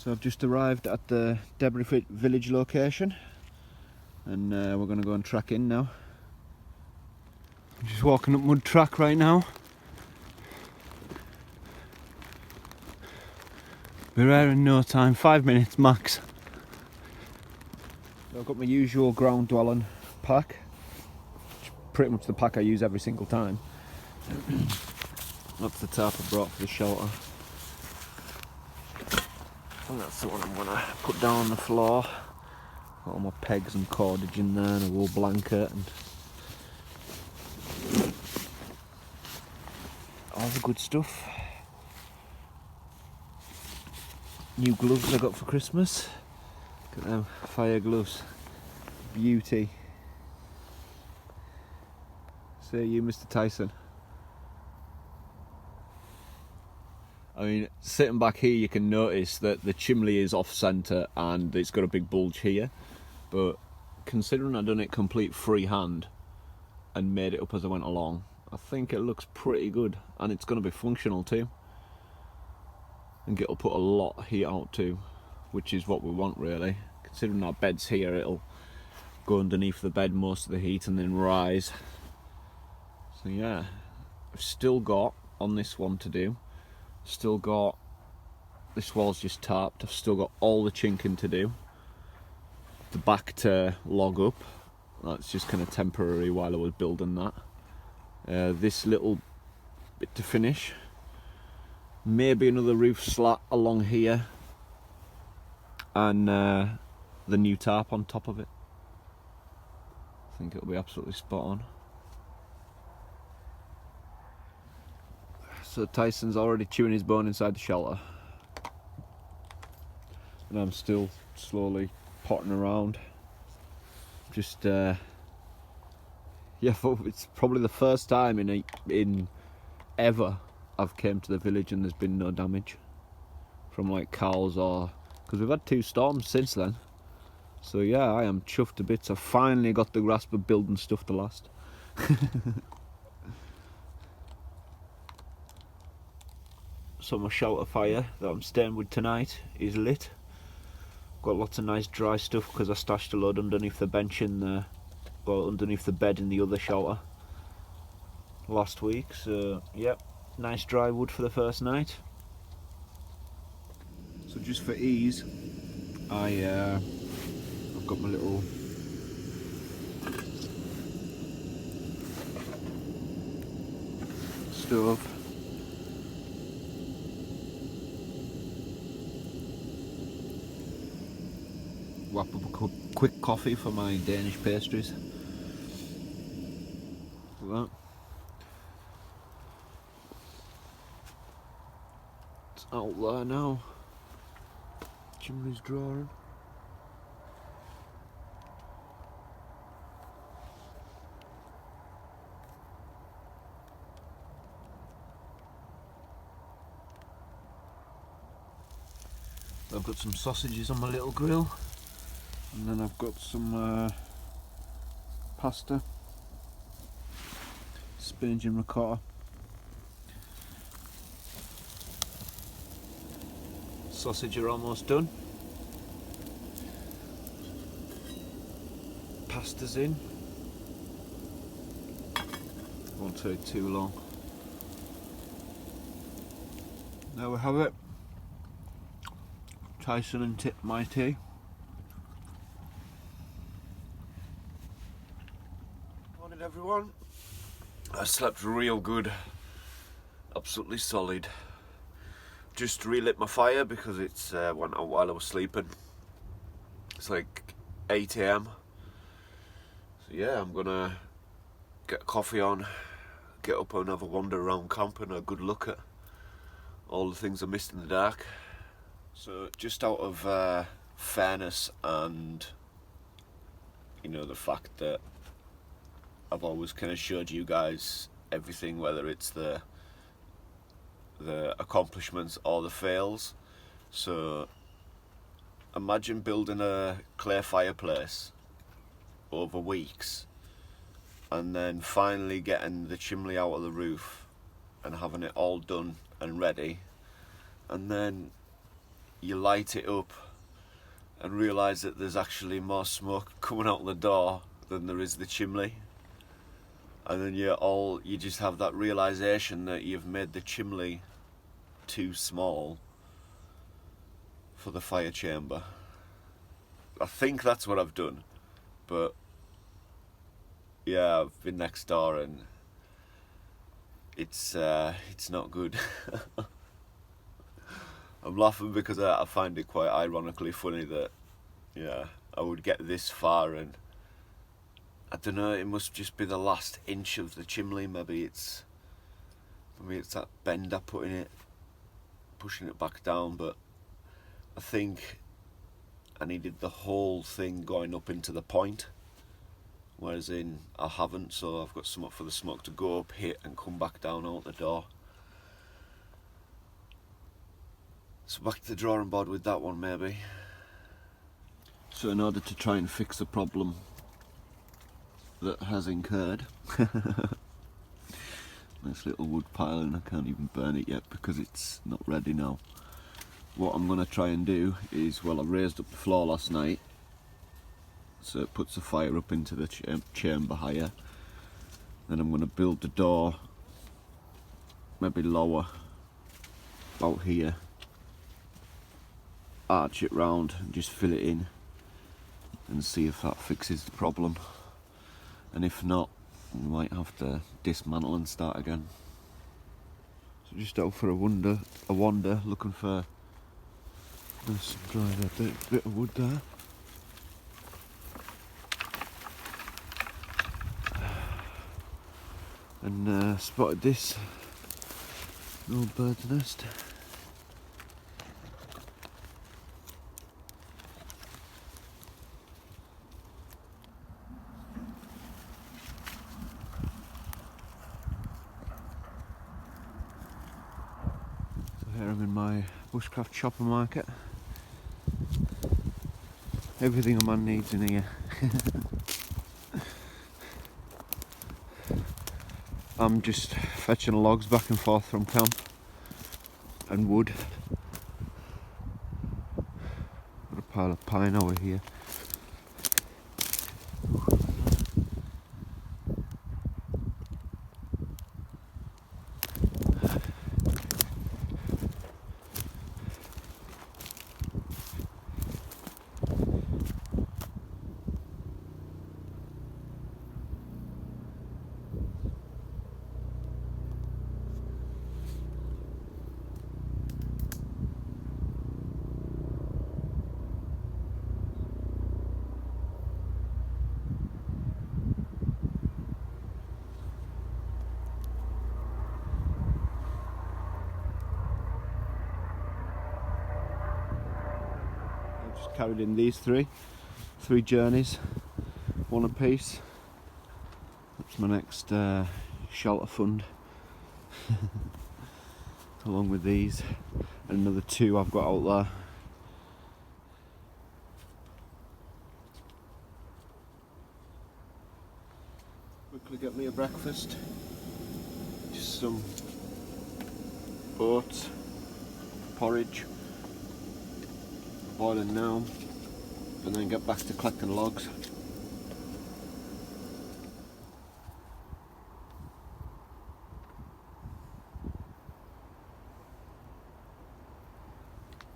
So I've just arrived at the Debris Village location, and we're going to go and track in now. I'm just walking up mud track right now. We're there in no time, 5 minutes max. So I've got my usual ground dwelling pack, which is pretty much the pack I use every single time. That's the tarp I brought for the shelter. And that's the one I'm going to put down on the floor. Got all my pegs and cordage in there, and a wool blanket, and all the good stuff. New gloves I got for Christmas. Look at them, fire gloves. Beauty. Say you, Mr. Tyson. I mean, sitting back here you can notice that the chimney is off centre and it's got a big bulge here, but considering I've done it complete freehand and made it up as I went along, I think it looks pretty good, and it's going to be functional too, and it'll put a lot of heat out too, which is what we want really. Considering our bed's here, it'll go underneath the bed most of the heat and then rise. So yeah, I've still got on this one to do. Still got, this wall's just tarped, I've still got all the chinking to do. The back to log up, that's just kind of temporary while I was building that. This little bit to finish. Maybe another roof slat along here, and the new tarp on top of it. I think it'll be absolutely spot on. So Tyson's already chewing his bone inside the shelter, and I'm still slowly potting around. Just yeah, it's probably the first time in ever I've came to the village and there's been no damage from like cows, or because we've had 2 storms since then. So yeah, I am chuffed to bits. I finally got the grasp of building stuff to last. So my shelter fire that I'm staying with tonight is lit. Got lots of nice dry stuff because I stashed a load underneath the bench in the, well, underneath the bed in the other shelter last week. So yep, nice dry wood for the first night. So just for ease, I've got my little stove. Wrap up a quick coffee for my Danish pastries. Like that. It's out there now. Chimney's drawing. I've got some sausages on my little grill. And then I've got some pasta, spinach and ricotta. Sausage are almost done. Pasta's in. Won't take too long. There we have it. Tyson and my tea. Morning everyone. I slept real good, absolutely solid. Just relit my fire because it's went out while I was sleeping. It's like 8 AM. So yeah, I'm gonna get a coffee on, get up and have a wander around camp and a good look at all the things I missed in the dark. So just out of fairness and, you know, the fact that I've always kind of showed you guys everything, whether it's the accomplishments or the fails. So imagine building a clay fireplace over weeks and then finally getting the chimney out of the roof and having it all done and ready, and then you light it up and realise that there's actually more smoke coming out the door than there is the chimney. And then you just have that realisation that you've made the chimney too small for the fire chamber. I think that's what I've done, but yeah, I've been next door and it's not good. I'm laughing because I find it quite ironically funny that I would get this far and I don't know, it must just be the last inch of the chimney. Maybe it's that bend I put in it, pushing it back down, but I think I needed the whole thing going up into the point, whereas I haven't, so I've got something for the smoke to go up, hit and come back down out the door. So back to the drawing board with that one maybe. So in order to try and fix the problem that has incurred, nice little wood pile, and I can't even burn it yet because it's not ready now. What I'm going to try and do is, well, I raised up the floor last night, so it puts the fire up into the chamber higher. Then I'm going to build the door maybe lower, about here, arch it round and just fill it in and see if that fixes the problem. And if not, we might have to dismantle and start again. So just out for a wander looking for some dried bit of wood there. And spotted this old bird's nest. Here I'm in my bushcraft shopper market. Everything a man needs in here. I'm just fetching logs back and forth from camp and wood. Got a pile of pine over here. Just carried in these three journeys, one apiece. That's my next shelter fund. Along with these, and another two I've got out there. Quickly get me a breakfast. Just some oats, porridge, boiling now, and then get back to collecting logs.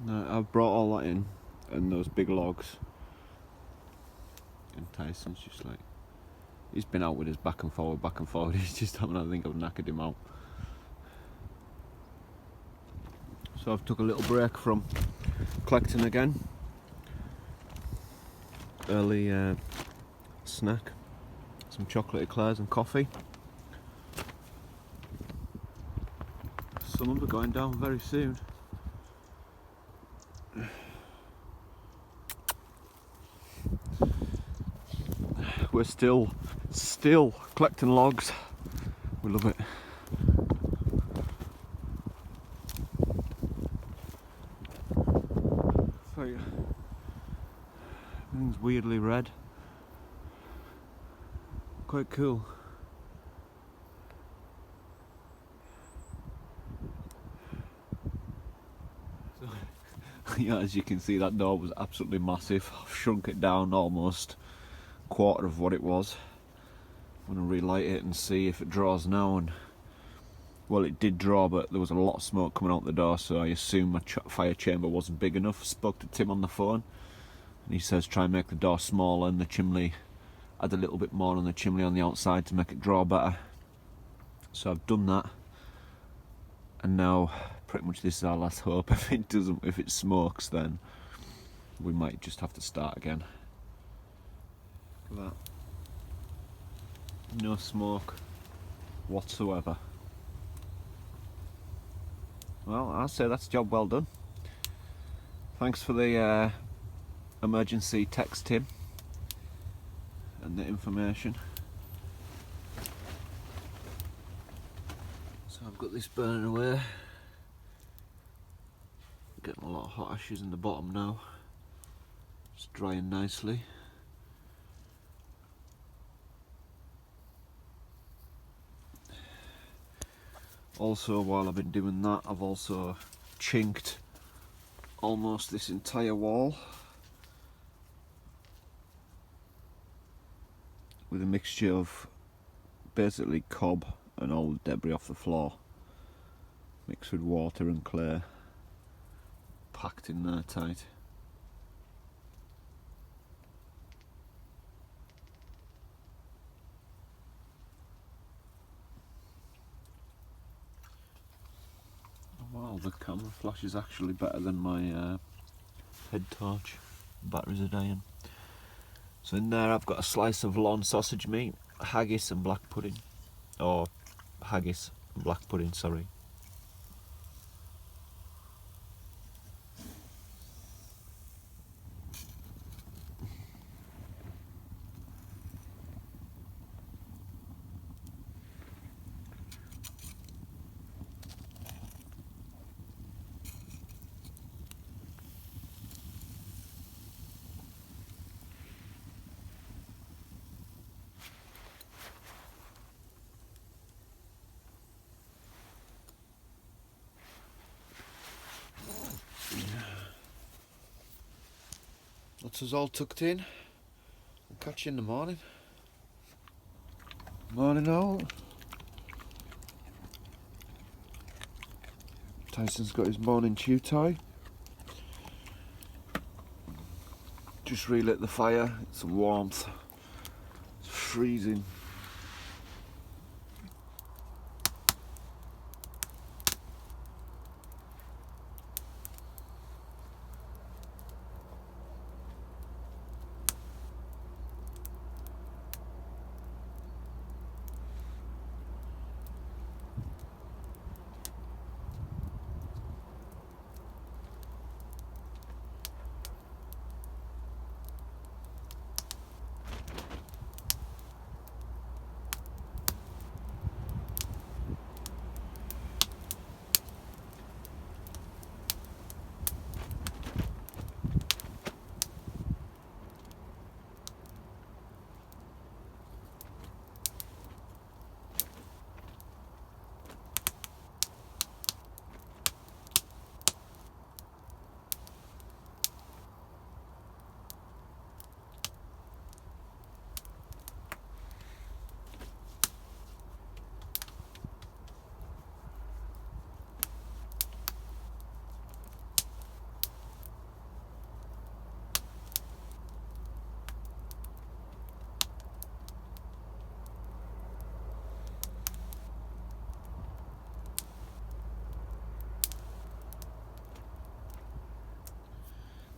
Now, I've brought all that in, and those big logs, and Tyson's just like, he's been out with his back and forward, he's just having, I think I've knackered him out. So I've took a little break from collecting again. Early snack, some chocolate eclairs and coffee. Sun will be going down very soon. We're still collecting logs. We love it. So everything's weirdly red. Quite cool. So, Yeah, as you can see, that door was absolutely massive. I've shrunk it down almost a quarter of what it was. I'm going to relight it and see if it draws now. And well, it did draw, but there was a lot of smoke coming out the door, so I assume my fire chamber wasn't big enough. Spoke to Tim on the phone, and he says try and make the door smaller and the chimney, add a little bit more on the chimney on the outside to make it draw better. So I've done that, and now pretty much this is our last hope. If it smokes, then we might just have to start again. Look at that. No smoke whatsoever. Well, I'll say that's a job well done. Thanks for the emergency text, Tim, and the information. So I've got this burning away. Getting a lot of hot ashes in the bottom now. It's drying nicely. Also, while I've been doing that, I've also chinked almost this entire wall with a mixture of basically cob and old debris off the floor mixed with water and clay, packed in there tight. Wow, the camera flash is actually better than my head torch. Batteries are dying. So in there I've got a slice of lawn sausage meat, haggis and black pudding. Or haggis and black pudding, sorry. That's us all tucked in. I'll catch you in the morning. Morning all. Tyson's got his morning chew tie. Just relit the fire, it's some warmth. It's freezing.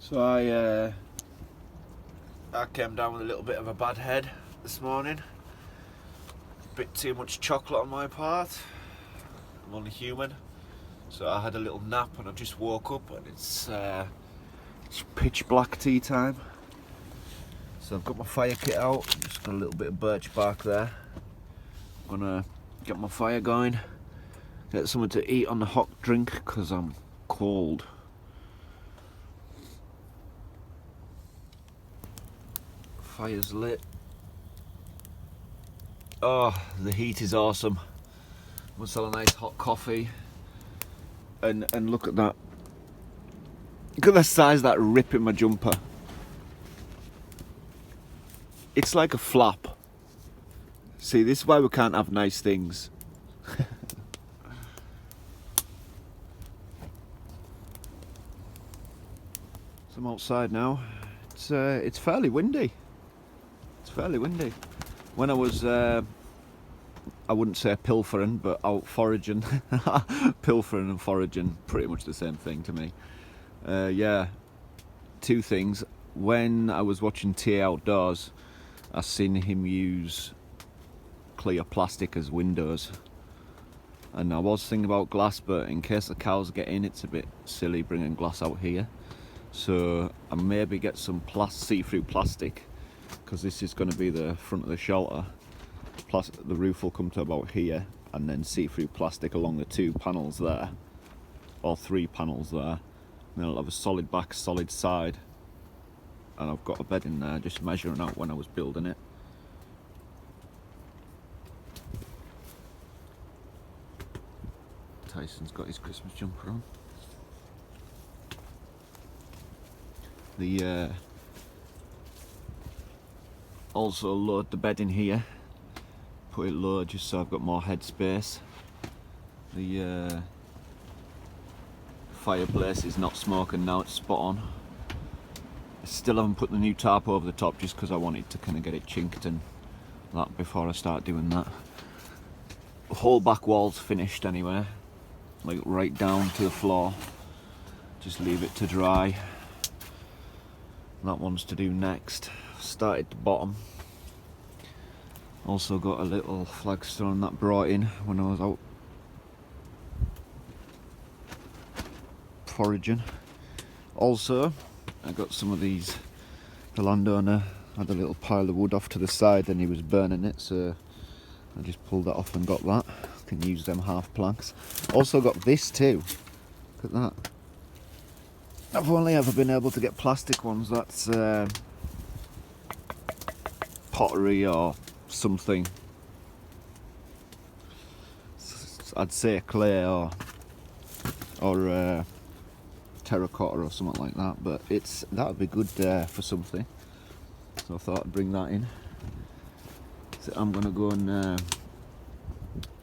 So I came down with a little bit of a bad head this morning. A bit too much chocolate on my part. I'm only human. So I had a little nap and I just woke up and it's pitch black tea time. So I've got my fire kit out, just got a little bit of birch bark there. I'm gonna get my fire going, get something to eat on the hot drink because I'm cold. Fire's lit. Oh, the heat is awesome. Must have a nice hot coffee. And look at that. Look at the size of that rip in my jumper. It's like a flap. See, this is why we can't have nice things. So I'm outside now. It's fairly windy. It's fairly windy. When I was, I wouldn't say pilfering, but out foraging. Pilfering and foraging, pretty much the same thing to me. Yeah, two things. When I was watching TA Outdoors, I seen him use clear plastic as windows, and I was thinking about glass, but in case the cows get in, it's a bit silly bringing glass out here. So I maybe get some see-through plastic, because this is going to be the front of the shelter. The roof will come to about here, and then see-through plastic along the 2 panels there, or 3 panels there. And then I'll have a solid back, solid side, and I've got a bed in there, just measuring out when I was building it. Tyson's got his Christmas jumper on. Also load the bed in here, put it low just so I've got more head space. The fireplace is not smoking now, it's spot on. I still haven't put the new tarp over the top just because I wanted to kind of get it chinked and that before I start doing that. The whole back wall's finished anyway, like right down to the floor. Just leave it to dry. That one's to do next. Started the bottom. Also got a little flagstone that brought in when I was out foraging. Also, I got some of these. The landowner had a little pile of wood off to the side and he was burning it, so I just pulled that off and got that. Can use them half planks. Also got this too. Look at that. I've only ever been able to get plastic ones. That's pottery or something. I'd say clay or terracotta or something like that. But that would be good for something. So I thought I'd bring that in. So I'm gonna go and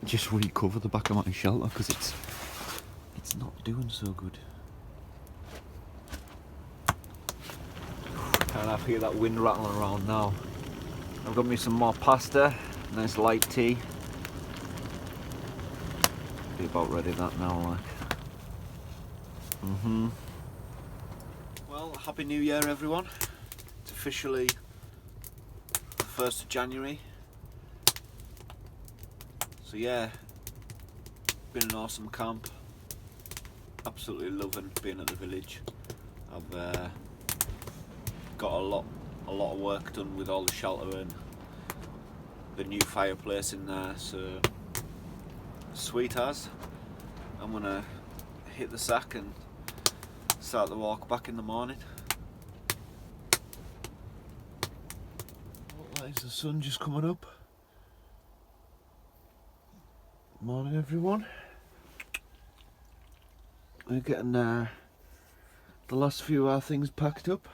just recover the back of my shelter because it's not doing so good. And I hear that wind rattling around now. I've got me some more pasta, nice light tea. Be about ready that now, like. Well, Happy New Year everyone. It's officially the 1st of January. So yeah, been an awesome camp. Absolutely loving being at the village. I've got a lot of work done with all the shelter and the new fireplace in there, so sweet as. I'm gonna hit the sack and start the walk back in the morning. Well, there's the sun just coming up. Morning everyone. We're getting the last few of our things packed up.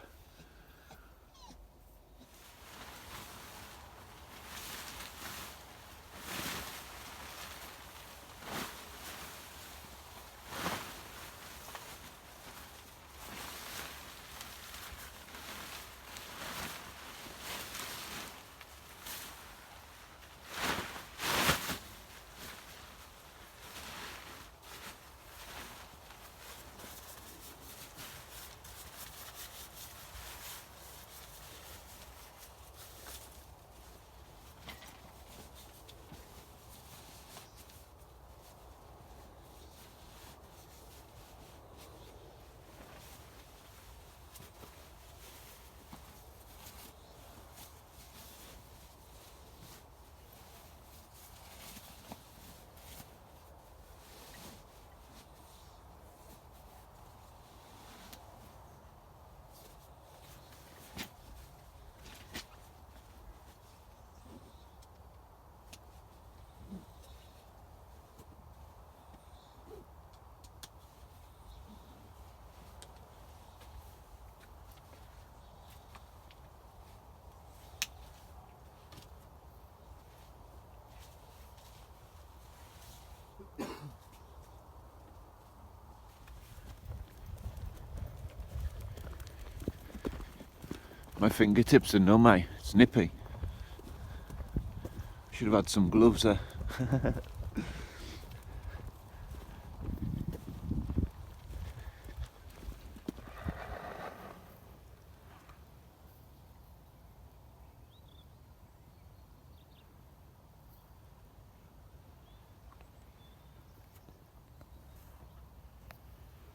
My fingertips are numb, eh? It's nippy. Should have had some gloves there.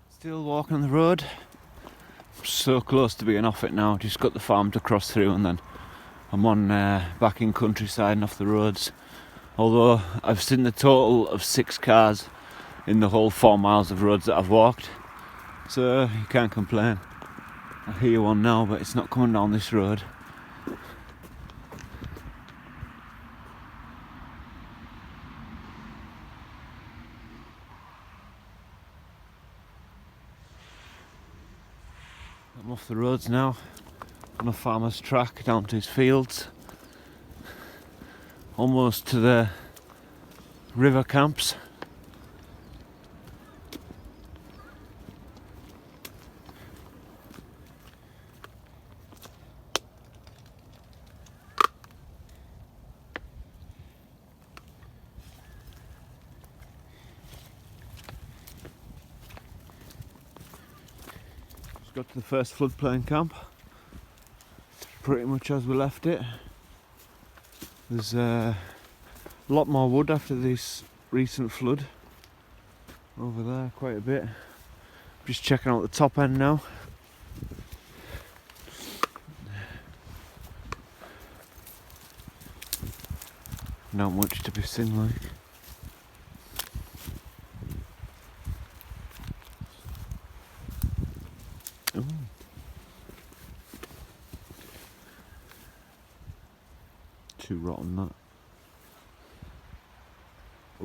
Still walking on the road. I'm so close to being off it now. Just got the farm to cross through and then I'm on back in countryside and off the roads. Although I've seen the total of 6 cars in the whole 4 miles of roads that I've walked. So you can't complain. I hear one now, but it's not coming down this road. I'm off the roads now, on a farmer's track down to his fields, almost to the river camps. Got to the first floodplain camp, pretty much as we left it. There's a lot more wood after this recent flood over there, quite a bit. Just checking out the top end now. Not much to be seen, like. Ooh. Too rotten, that.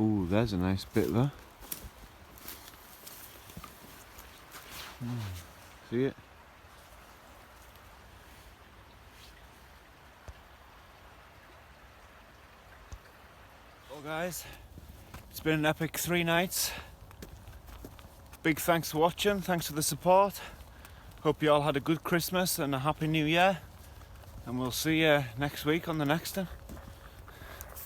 Ooh, there's a nice bit there. See it? Well guys, it's been an epic 3 nights. Big thanks for watching, thanks for the support. Hope you all had a good Christmas and a happy New Year. And we'll see you next week on the next one.